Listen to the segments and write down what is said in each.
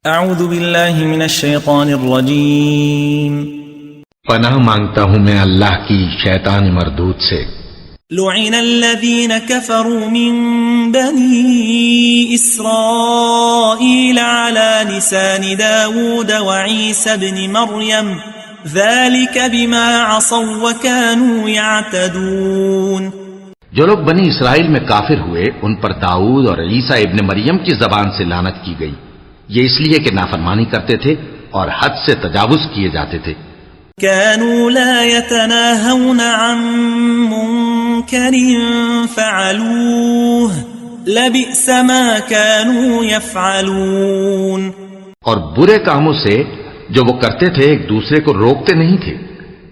اعوذ باللہ من الشیطان الرجیم پناہ مانگتا ہوں میں اللہ کی شیطان مردود سے۔ لعن الذین کفروا من بنی اسرائیل علی لسان داود وعیسی ابن مریم ذلك بما عصوا وكانوا يعتدون۔ جو لوگ بنی اسرائیل میں کافر ہوئے ان پر داؤد اور عیسیٰ ابن مریم کی زبان سے لعنت کی گئی، یہ اس لیے کہ نافرمانی کرتے تھے اور حد سے تجاوز کیے جاتے تھے۔ كانوا لا يتناهون عن منكر فعلوه لبئس ما كانوا يفعلون۔ اور برے کاموں سے جو وہ کرتے تھے ایک دوسرے کو روکتے نہیں تھے،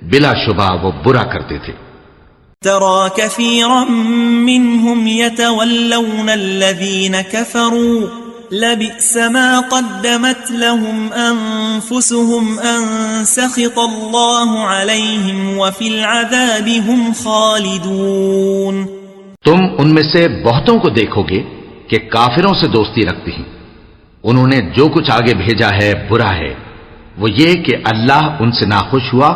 بلا شبہ وہ برا کرتے تھے۔ ترى كثيرا منهم يتولون الذين كفروا لبئس ما قدمت لهم أنفسهم أن سخط الله عليهم وفي العذاب هم خالدون۔ تم ان میں سے بہتوں کو دیکھو گے کہ کافروں سے دوستی رکھتے ہیں، انہوں نے جو کچھ آگے بھیجا ہے برا ہے، وہ یہ کہ اللہ ان سے ناخوش ہوا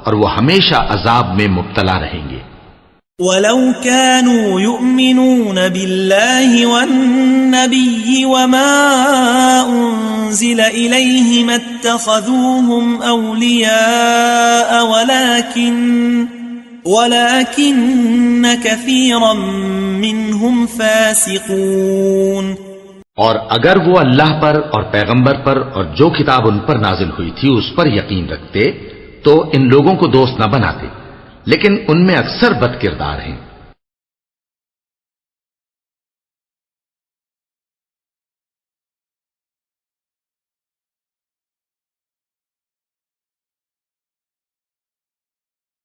اور وہ ہمیشہ عذاب میں مبتلا رہیں گے۔ وَلَوْ كَانُوا يُؤْمِنُونَ بِاللَّهِ وَالنَّبِيِّ وَمَا أُنزِلَ إِلَيْهِ مَا اتَّخَذُوهُمْ أَوْلِيَاءَ وَلَكِنَّ كَثِيرًا مِّنْهُمْ فَاسِقُونَ۔ اور اگر وہ اللہ پر اور پیغمبر پر اور جو کتاب ان پر نازل ہوئی تھی اس پر یقین رکھتے تو ان لوگوں کو دوست نہ بناتے، لیکن ان میں اکثر بد کردار ہیں۔